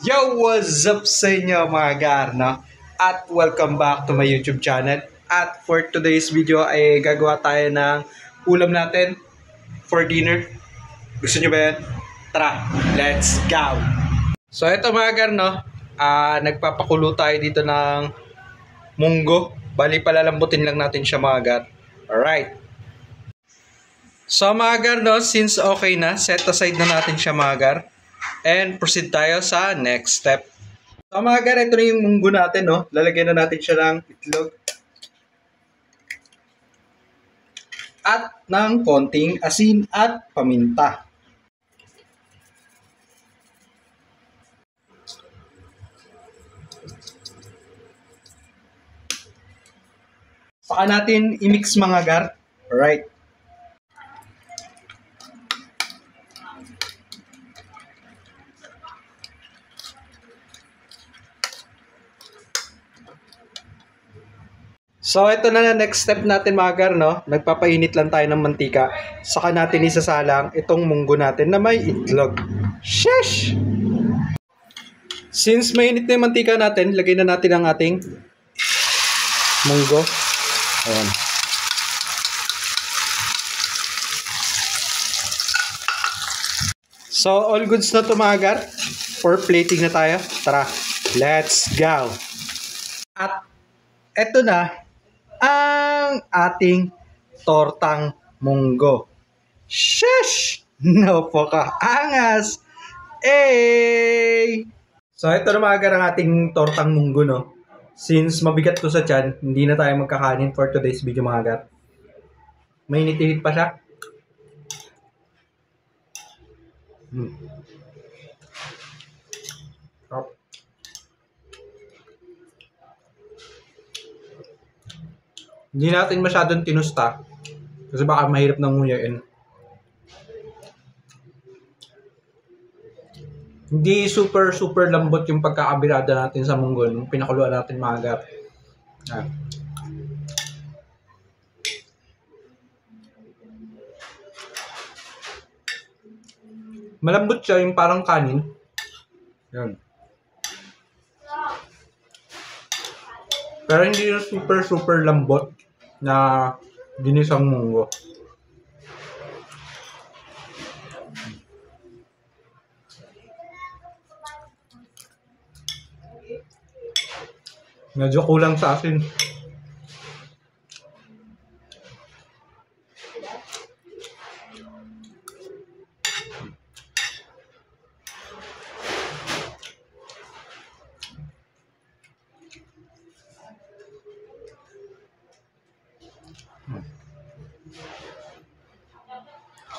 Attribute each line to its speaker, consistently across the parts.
Speaker 1: Yo, what's up sa inyo mga garno? At welcome back to my YouTube channel. At for today's video ay gagawa tayo ng ulam natin for dinner. Gusto nyo ba yan? Tara, let's go! So ito mga garno, nagpapakulo tayo dito ng munggo. Bali palalambutin lang natin siya mga gar. Alright. So mga garno, since okay na, set aside na natin siya mga gar. And proceed tayo sa next step. So mga gar, ito na yung munggo natin, no? Lalagyan na natin siya ng itlog. At ng konting asin at paminta. Saka natin i-mix mga gar. Alright. So ito na next step natin mga gar, no? Nagpapainit lang tayo ng mantika. Saka natin isasalang itong munggo natin na may itlog. Sheesh! Since mainit na yung mantika natin, lagay na natin ang ating munggo. Ayan. So all goods na to mga gar. For plating na tayo. Tara, let's go! At eto na ang ating tortang munggo. Sheesh! Napaka-angas! Eh! So, ito na mga gar ang ating tortang munggo, no? Since mabigat to sa tiyan, hindi na tayo magkakanin for today's video mga gar. Mainit-init pa siya. Hindi natin masyadong tinusta kasi baka mahirap nang nguyain. Hindi super lambot yung pagkakabirada natin sa munggo nung pinakuluan natin mga gar. Malambot siya yung parang kanin. Yan. Pero hindi yung super lambot na ginisang munggo. Medyo kulang sa asin.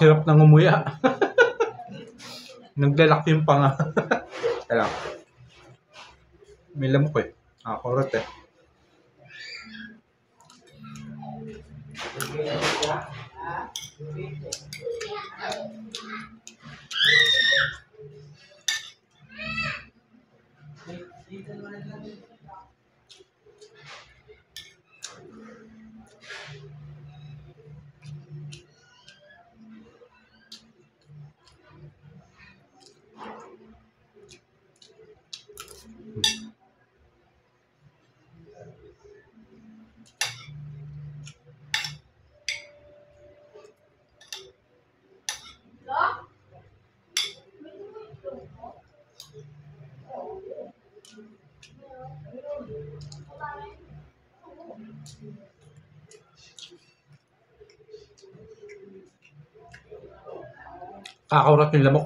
Speaker 1: Hirap nang umuya. Naglalak yung panga. Kaya may lamok eh. Kurot eh. Kakaurat yung lamok.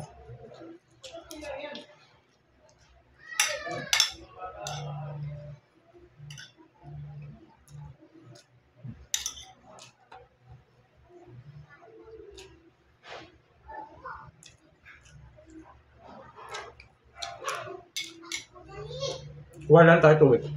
Speaker 1: Walang tayo tuwid.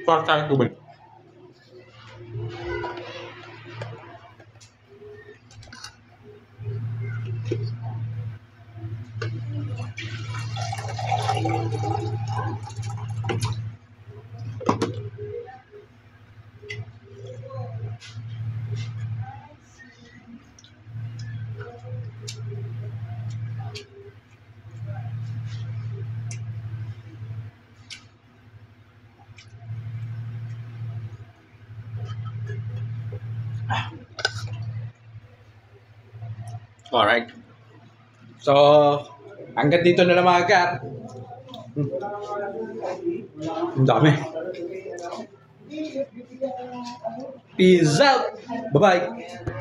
Speaker 1: Kuha tayong tubig. Alright. So, hanggang dito na lang mga gar. Ang dami. Peace out! Bye-bye!